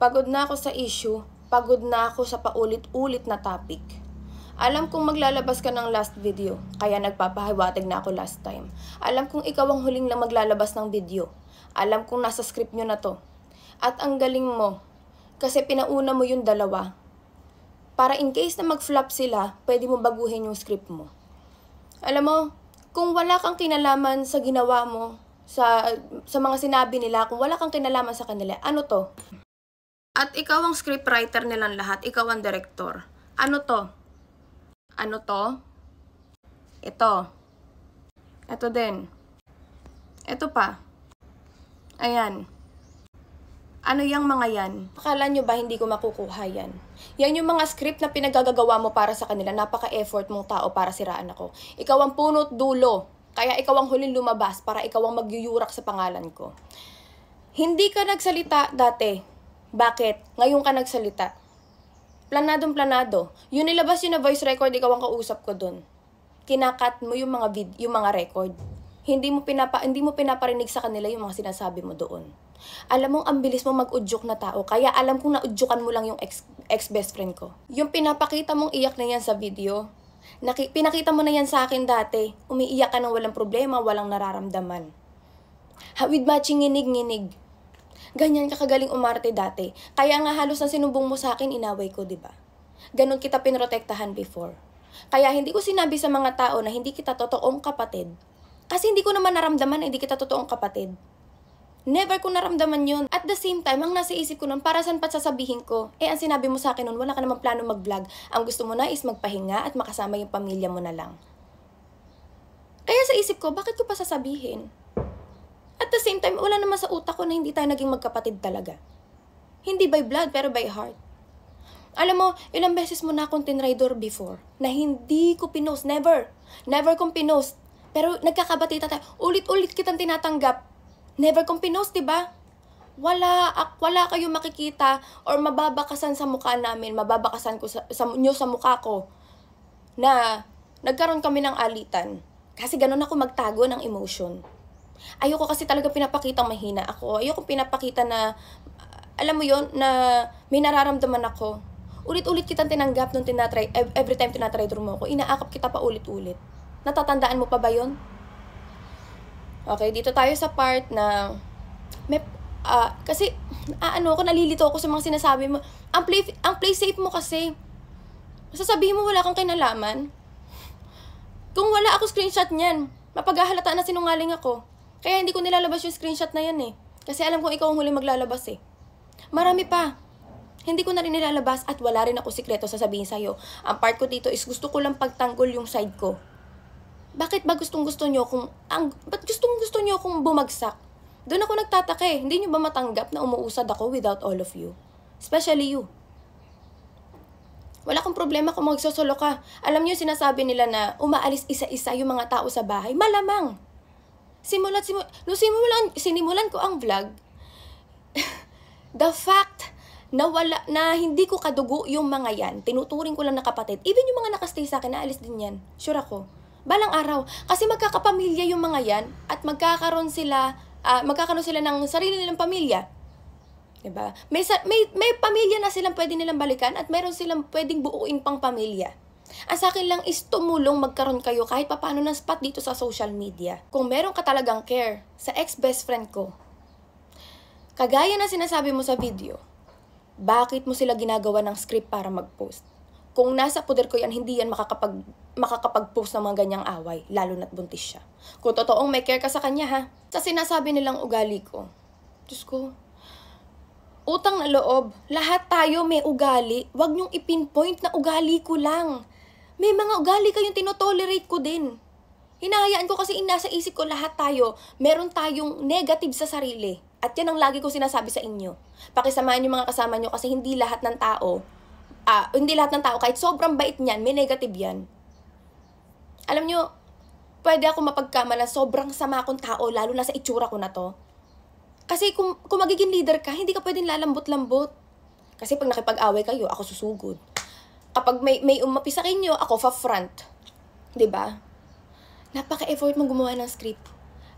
Pagod na ako sa issue, pagod na ako sa paulit-ulit na topic. Alam kong maglalabas ka ng last video, kaya nagpapahiwatig na ako last time. Alam kong ikaw ang huling lang maglalabas ng video. Alam kong nasa script nyo na to. At ang galing mo, kasi pinauna mo yung dalawa. Para in case na mag-flop sila, pwede mo baguhin yung script mo. Alam mo, kung wala kang kinalaman sa ginawa mo, sa mga sinabi nila, kung wala kang kinalaman sa kanila, ano to? At ikaw ang scriptwriter nilang lahat, ikaw ang director. Ano to? Ano to? Ito. Ito din. Ito pa. Ayan. Ano yung mga yan? Akala nyo ba hindi ko makukuha yan? Yan yung mga script na pinagagagawa mo para sa kanila. Napaka-effort mong tao para siraan ako. Ikaw ang punot dulo. Kaya ikaw ang huling lumabas para ikaw ang magyuyurak sa pangalan ko. Hindi ka nagsalita dati. Bakit? Ngayon ka nagsalita. Planadong planado. Yung nilabas yun na voice record, ikaw ang kausap ko dun. Kinakat mo yung mga record. Hindi mo pinaparinig sa kanila yung mga sinasabi mo doon. Alam mo, ang bilis mo mag-udyok na tao. Kaya alam kong naudyukan mo lang yung ex-best friend ko. Yung pinapakita mong iyak na yan sa video, pinakita mo na yan sa akin dati. Umiiyak ka ng walang problema, walang nararamdaman. With matching nginig-nginig. Ganyan ka kagaling umarte dati. Kaya nga halos na sinumbong mo sa akin, inaway ko, di ba? Ganon kita pinrotektahan before. Kaya hindi ko sinabi sa mga tao na hindi kita totoong kapatid. Kasi hindi ko naman naramdaman na hindi kita totoong kapatid. Never ko naramdaman yun. At the same time, ang nasa isip ko nun, para saan pa sasabihin ko? Ang sinabi mo sa akin nun, wala ka namang plano mag-vlog. Ang gusto mo na is magpahinga at makasama yung pamilya mo na lang. Kaya sa isip ko, bakit ko pa sasabihin? At the same time, wala naman sa utak ko na hindi tayo naging magkapatid talaga. Hindi by blood, pero by heart. Alam mo, ilang beses mo na akong tinraidor before na hindi ko pinost. Never. Never kong pinost. Pero nagkakabatita tayo. Ulit-ulit kitang tinatanggap. Never kong pinost, diba? Wala kayo makikita or mababakasan sa mukha namin. Mababakasan ko sa mukha ko na nagkaroon kami ng alitan. Kasi ganun ako magtago ng emotion. Ayoko kasi talaga pinapakitang mahina ako. Ayoko pinapakita na, alam mo yon na may nararamdaman ako. Ulit-ulit kitang tinanggap nung every time tinatraitor mo ako. Inaakap kita pa ulit-ulit. Natatandaan mo pa ba yon? Okay, dito tayo sa part na, kasi, nalilito ako sa mga sinasabi mo. Ang play safe mo kasi. Sasabihin mo wala kang kinalaman. Kung wala ako screenshot niyan, mapaghahalata na sinungaling ako. Kaya hindi ko nilalabas yung screenshot na yan eh. Kasi alam kong ikaw ang huli maglalabas eh. Marami pa. Hindi ko na rin nilalabas at wala rin ako sikreto sasabihin sa'yo. Ang part ko dito is gusto ko lang pagtanggol yung side ko. Bakit ba gustong-gusto nyo kung bumagsak? Doon ako nagtataka eh. Hindi nyo ba matanggap na umuusad ako without all of you? Especially you. Wala akong problema kung magsosolo ka. Alam nyo sinasabi nila na umaalis isa-isa yung mga tao sa bahay. Malamang. Nung sinimulan ko ang vlog, the fact na hindi ko kadugo yung mga yan, tinuturing ko lang na kapatid, even yung mga nakastay sa akin, naalis din yan. Sure ako. Balang araw. Kasi magkakapamilya yung mga yan at magkakaroon sila ng sarili nilang pamilya. Diba? May pamilya na silang pwede nilang balikan at mayroon silang pwedeng buuin pang pamilya. Ang sa akin lang is tumulong magkaroon kayo kahit papaano ng spot dito sa social media. Kung meron ka talagang care sa ex-best friend ko, kagaya na sinasabi mo sa video, bakit mo sila ginagawa ng script para mag-post? Kung nasa poder ko yan, hindi yan makakapag-post ng mga ganyang away, lalo na't buntis siya. Kung totoong may care ka sa kanya ha, sa sinasabi nilang ugali ko, Diyos ko, utang na loob, lahat tayo may ugali, wag niyong ipinpoint na ugali ko lang. May mga ugali kayong tinotolerate ko din. Hinahayaan ko kasi nasa isip ko lahat tayo, meron tayong negative sa sarili. At yan ang lagi ko sinasabi sa inyo. Pakisamahan yung mga kasama nyo kasi hindi lahat ng tao, kahit sobrang bait niyan, may negative yan. Alam nyo, pwede ako mapagkamala, sobrang sama akong tao, lalo na sa itsura ko na to. Kasi kung magiging leader ka, hindi ka pwedeng lalambot-lambot. Kasi pag nakipag-away kayo, ako susugod. Kapag may umapi sa inyo, ako fa-front. 'Di ba? Napaka-effort mong gumawa ng script.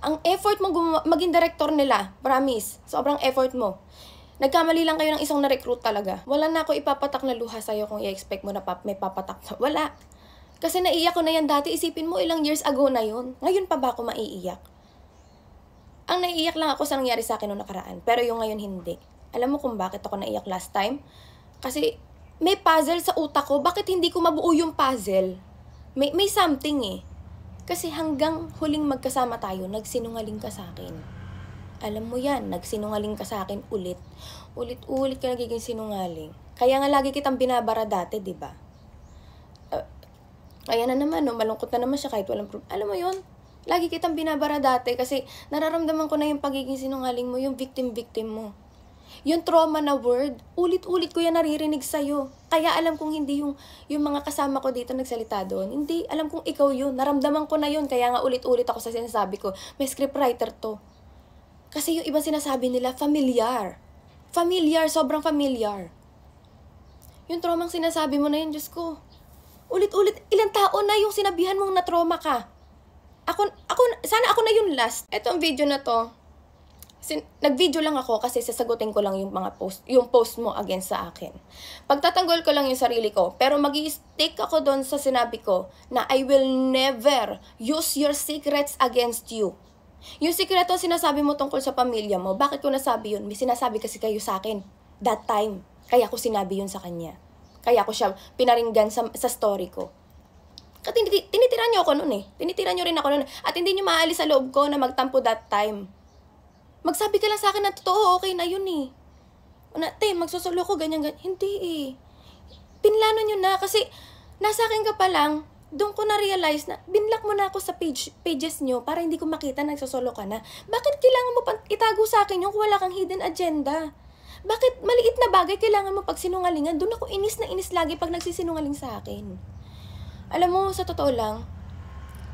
Ang effort mong maging director nila, promise. Sobrang effort mo. Nagkamali lang kayo ng isang na-recruit talaga. Wala na ako ipapatak na luha sa'yo kung i-expect mo na may papatak na. Wala. Kasi naiiyak ko na yan dati. Isipin mo ilang years ago na yun. Ngayon pa ba ako maiiyak? Ang naiiyak lang ako sa nangyari sa akin noong nakaraan. Pero yung ngayon hindi. Alam mo kung bakit ako naiyak last time? Kasi may puzzle sa utak ko. Bakit hindi ko mabuo yung puzzle? May something eh. Kasi hanggang huling magkasama tayo, nagsinungaling ka sa akin. Alam mo yan, nagsinungaling ka sa akin ulit. Ulit-ulit ka nagiging sinungaling. Kaya nga lagi kitang binabara dati, di ba? Kaya na naman, no, malungkot na naman siya kahit walang problem. Alam mo yun, lagi kitang binabara dati kasi nararamdaman ko na yung pagiging sinungaling mo, yung victim-victim mo. Yung trauma na word, ulit-ulit ko yan naririnig sa'yo. Kaya alam kong hindi yung mga kasama ko dito nagsalita doon. Hindi, alam kong ikaw yun. Naramdaman ko na yun. Kaya nga ulit-ulit ako sa sinasabi ko, may scriptwriter to. Kasi yung ibang sinasabi nila, familiar. Familiar, sobrang familiar. Yung traumang sinasabi mo na yun, Diyos ko. Ulit-ulit, ilang taon na yung sinabihan mong na-trauma ka. Sana ako na yung last. Ito ang video na to. Nag-video lang ako kasi sasagutin ko lang yung mga post mo against sa akin. Pagtatanggol ko lang yung sarili ko, pero mag-i-stick ako doon sa sinabi ko na I will never use your secrets against you. Yung sikreto sinasabi mo tungkol sa pamilya mo, bakit ko nasabi yun? May sinasabi kasi kayo sa akin that time. Kaya ko sinabi yun sa kanya. Kaya ko siya pinaringgan sa story ko. Kasi tinitira niyo ako noon eh. Tinitira niyo rin ako noon. At hindi niyo maalis sa loob ko na magtampo that time. Magsabi ka lang sa akin na totoo, okay na yun eh. Te, magsusolo ko, ganyan. Hindi eh. Pinlano nyo na kasi nasa akin ka pa lang, doon ko na-realize na binlock mo na ako sa pages nyo para hindi ko makita nagsusolo ka na. Bakit kailangan mo pang itago sa akin yung kung wala kang hidden agenda? Bakit maliit na bagay kailangan mo pag sinungalingan? Doon ako inis na inis lagi pag nagsisinungaling sa akin. Alam mo, sa totoo lang,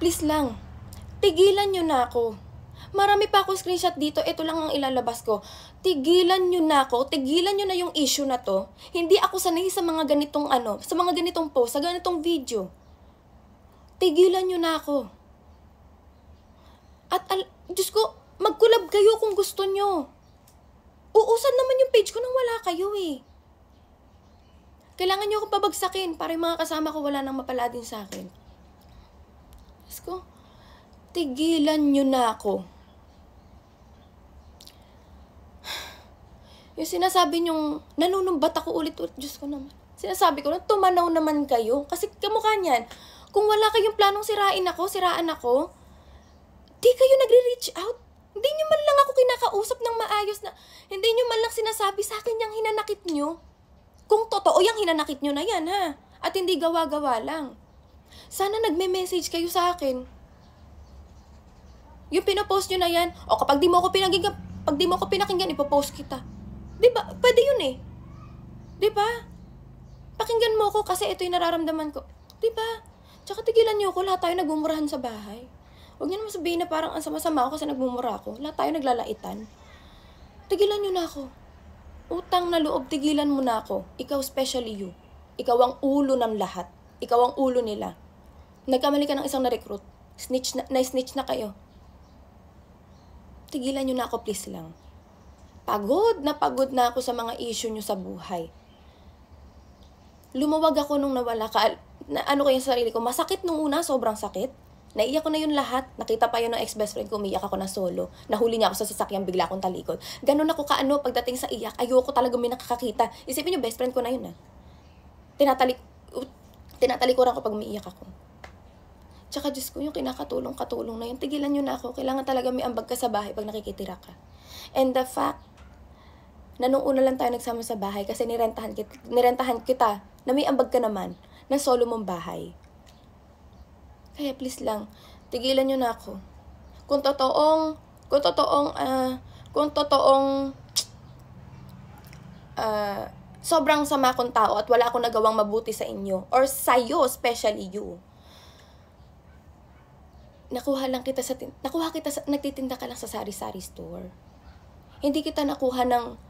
please lang, tigilan nyo na ako. Marami pa ako screenshot dito. Ito lang ang ilalabas ko. Tigilan nyo na ako. Tigilan nyo na yung issue na to. Hindi ako sanay sa mga ganitong sa mga ganitong post, sa ganitong video. Tigilan nyo na ako. At Diyos ko, mag-collab kayo kung gusto nyo. Uusad naman yung page ko nang wala kayo eh. Kailangan nyo akong pabagsakin para yung mga kasama ko wala nang mapala din sa akin. Diyos ko, tigilan nyo na ako. Yung sinasabi nyong nanunumbat ako ulit-ulit, Diyos ko naman. Sinasabi ko na tumanaw naman kayo. Kasi kamukha niyan, kung wala kayong planong siraan ako, di kayo nagre-reach out. Hindi nyo man lang ako kinakausap ng maayos na, hindi nyo man lang sinasabi sa akin yung hinanakit nyo. Kung totoo yung hinanakit nyo na yan, ha? At hindi gawa-gawa lang. Sana nagme-message kayo sa akin. Yung pinopost nyo na yan, o kapag di mo ako pinakinggan, ipopost kita. Diba? Pwede yun eh. Diba? Pakinggan mo ko kasi ito yung nararamdaman ko. Diba? Tsaka tigilan nyo ko, lahat tayo nagmumurahan sa bahay. Huwag nyo naman sabihin na parang ang sama-sama ako kasi nagmumura ako. Lahat tayo naglalaitan. Tigilan nyo na ako. Utang na loob, tigilan mo na ako. Ikaw, especially you. Ikaw ang ulo ng lahat. Ikaw ang ulo nila. Nagkamali ka ng isang na-recruit. Snitch na kayo. Tigilan nyo na ako, please lang. Pagod na ako sa mga issue nyo sa buhay. Lumawag ako nung nawala ka. Ko yung sarili ko. Masakit nung una, sobrang sakit. Naiyak ko na yun lahat. Nakita pa yun ng ex-best friend ko, umiyak ako na solo. Nahuli niya ako sa sasakyan, bigla akong talikod. Ganun ako pagdating sa iyak. Ayoko talaga may nakakakita. Isipin niyo, best friend ko na yun Tinatalikuran ko pag umiiyak ako. Tsaka Diyos ko, yung kinakatulong na yun, tigilan nyo na ako. Kailangan talaga may ambag ka sa bahay pag nakikitira ka. And the fact na nung una lang tayo nagsama sa bahay kasi nirentahan kita na may ambag ka naman na solo mong bahay. Kaya please lang, tigilan nyo na ako. Kung totoong sobrang sama akong tao at wala akong nagawang mabuti sa inyo or sa'yo, especially you. Nagtitinda ka lang sa sari-sari store. Hindi kita nakuha ng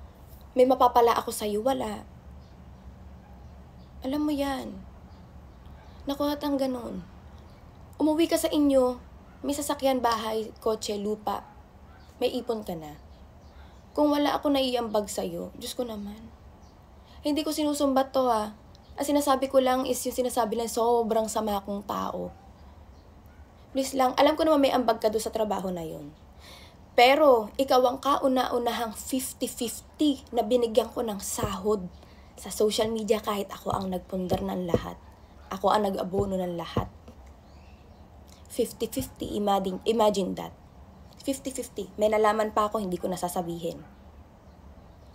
may mapapala ako sa'yo, wala. Alam mo yan. Nakuha tang ganun. Umuwi ka sa inyo, may sasakyan, bahay, kotse, lupa. May ipon ka na. Kung wala ako naiambag sa'yo, Diyos ko naman. Hindi ko sinusumbat to ha. Ang sinasabi ko lang is yung sinasabi lang sobrang sama akong tao. Please lang, alam ko naman may ambag ka doon sa trabaho na yun. Pero, ikaw ang kauna-unahang 50-50 na binigyan ko ng sahod sa social media kahit ako ang nagpundar ng lahat. Ako ang nag-abono ng lahat. 50-50, imagine that. 50-50. May nalaman pa ako, hindi ko nasasabihin.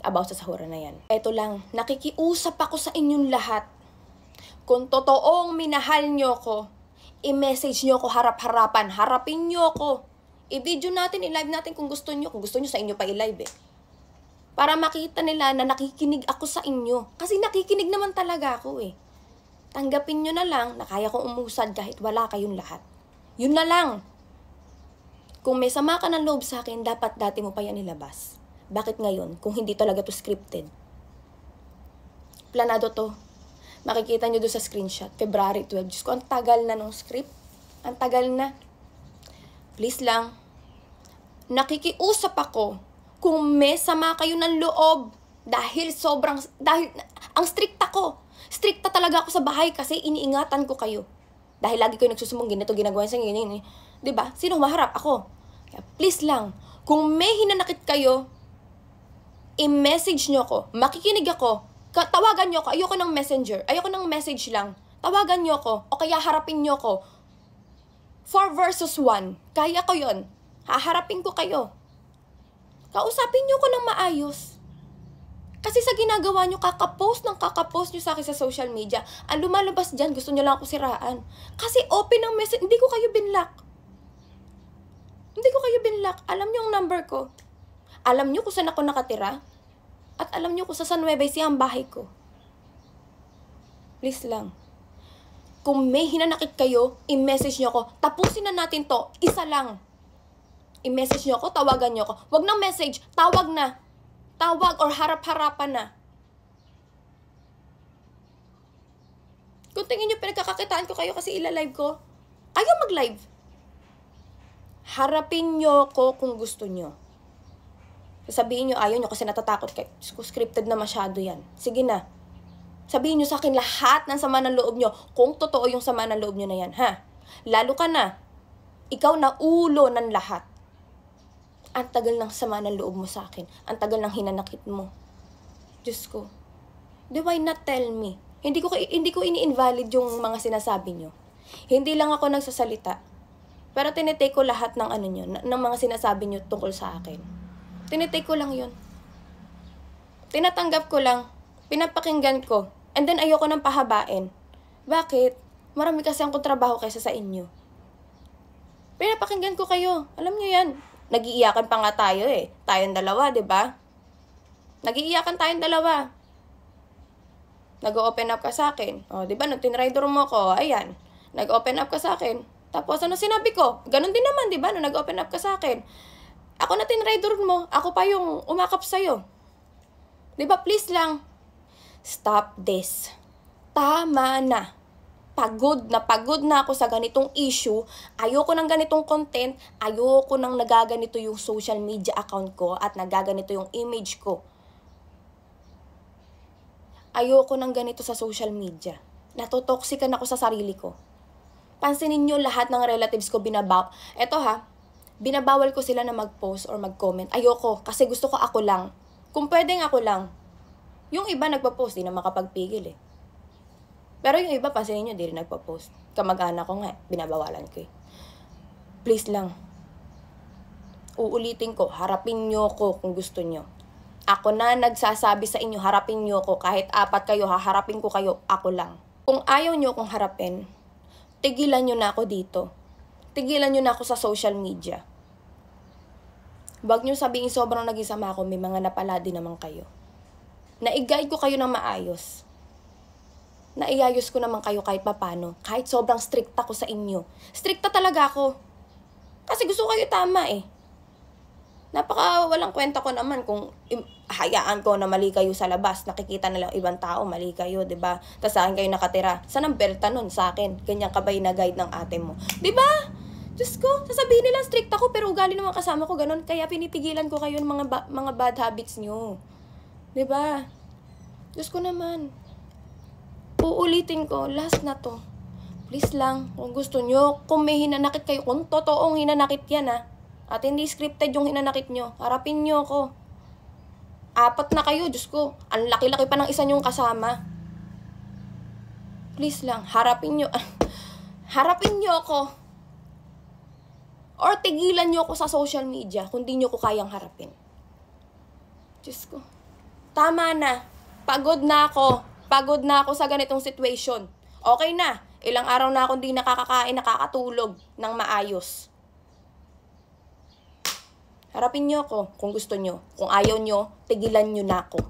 About sa sahuran na yan. Ito lang, nakikiusap ako sa inyong lahat. Kung totoong minahal nyo ko, i-message nyo ko harap-harapan. Harapin nyo ko. I-video natin, i-live natin kung gusto nyo. Kung gusto nyo, sa inyo pa i-live eh. Para makita nila na nakikinig ako sa inyo. Kasi nakikinig naman talaga ako eh. Tanggapin nyo na lang na kaya kong umusad kahit wala kayong lahat. Yun na lang. Kung may sama ka ng loob sa akin, dapat dati mo pa yan ilabas. Bakit ngayon? Kung hindi talaga to scripted. Planado to. Makikita nyo doon sa screenshot. February 12. Diyos ko, ang tagal na nung script. Ang tagal na. Please lang. Nakikiusap ako kung may sama kayo ng loob dahil ang stricta ko. Stricta talaga ako sa bahay kasi iniingatan ko kayo. Dahil lagi kayo nagsusumbong, ganito, ginagawa sa ganyan. Diba? Sinong maharap? Ako. Kaya please lang, kung may hinanakit kayo, i-message nyo ko. Makikinig ako. Tawagan nyo ko. Ayoko ng messenger. Ayoko ng message lang. Tawagan nyo ko. O kaya harapin nyo ko. 4 versus 1. Kaya ko yon. Haharapin ko kayo. Kausapin nyo ko ng maayos. Kasi sa ginagawa nyo, kakapost nyo sa akin sa social media. Ang lumalabas dyan, gusto nyo lang ako siraan. Kasi open ang message. Hindi ko kayo binlock. Alam nyo ang number ko. Alam nyo kung saan ako nakatira. At alam nyo kung sa Nueva Ecija ang bahay ko. Please lang. Kung may hinanakit kayo, i-message nyo ko. Tapusin na natin to. Isa lang. I-message nyo ko, tawagan nyo ko. Wag ng message, tawag na. Tawag or harap-harapan na. Kung tingin nyo pinagkakakitaan ko kayo kasi ila-live ko, ayaw mag-live. Harapin nyo ko kung gusto nyo. Sabihin nyo, ayaw nyo kasi natatakot kayo. Scripted na masyado yan. Sige na. Sabihin nyo sa akin lahat ng sama ng loob nyo kung totoo yung sama ng loob nyo na yan, ha? Lalo ka na. Ikaw na ulo ng lahat. Ang tagal ng sama ng loob mo sa akin. Ang tagal ng hinanakit mo. Diyos ko. Why not tell me? Hindi ko ini-invalid yung mga sinasabi nyo. Hindi lang ako nagsasalita. Pero tinitake ko lahat ng ng mga sinasabi nyo tungkol sa akin. Tinitake ko lang yun. Tinatanggap ko lang. Pinapakinggan ko. And then ayoko nang pahabain. Bakit? Marami kasi akong trabaho kaysa sa inyo. Pinapakinggan ko kayo. Alam nyo yan. Nag-iiyakan pa nga tayo eh. Tayong dalawa, di ba? Nag-iiyakan tayong dalawa. Nag-open up ka sa akin. O, di ba? Nung tinrider mo ko, ayan. Nag-open up ka sa akin. Tapos, ano sinabi ko? Ganon din naman, di ba? Nung nag-open up ka sa akin. Ako na tinrider mo. Ako pa yung umakap sa'yo. Di ba? Please lang. Stop this. Tama na. Pagod na ako sa ganitong issue. Ayoko ng ganitong content. Ayoko nang nagaganito yung social media account ko at nagaganito yung image ko. Ayoko ng ganito sa social media. Natotoxican ako sa sarili ko. Pansinin nyo lahat ng relatives ko binabawal ko sila na mag-post or mag-comment. Ayoko kasi gusto ko ako lang. Kung pwedeng ako lang. Yung iba nagpa-post, di na makapagpigil eh. Pero yung iba, pansinin nyo, di rin nagpa-post. Kamag-anak ko nga, binabawalan ko eh. Please lang. Uulitin ko, harapin nyo ko kung gusto nyo. Ako na nagsasabi sa inyo, harapin nyo ko. Kahit 4 kayo, haharapin ko kayo, ako lang. Kung ayaw nyo kong harapin, tigilan nyo na ako dito. Tigilan nyo na ako sa social media. Huwag nyo sabihin sobrang naging sama ako, may mga napala din naman kayo. Na-guide ko kayo ng maayos. Naiayos ko naman kayo kahit papano. Kahit sobrang strict ako sa inyo. Stricta talaga ako. Kasi gusto kayo tama eh. Napaka walang kwenta ko naman kung hayaan ko na mali kayo sa labas. Nakikita na lang ibang tao, mali kayo, diba? Tapos saan kayo nakatira? Saan ang belta nun sa akin? Ganyan ka ba na guide ng ate mo? Diba? Diyos ko, sasabihin nilang strict ako pero ugali ng mga kasama ko ganun. Kaya pinipigilan ko kayo ng mga bad habits nyo. 'Di ba? Diyos ko naman. Uulitin ko, last na to. Please lang, kung gusto nyo, kung may hinanakit kayo, kung totoong hinanakit yan at hindi scripted yung hinanakit nyo, harapin nyo ako. 4 na kayo, Diyos ko. Ang laki-laki pa ng isa nyong kasama. Please lang, harapin nyo. Harapin nyo ako. Or tigilan nyo ako sa social media kung di nyo ko kayang harapin. Diyos ko. Tama na. Pagod na ako. Pagod na ako sa ganitong situation. Okay na. Ilang araw na akong di nakakakain, nakakatulog ng maayos. Harapin nyo ako kung gusto nyo. Kung ayaw nyo, tigilan nyo na ako.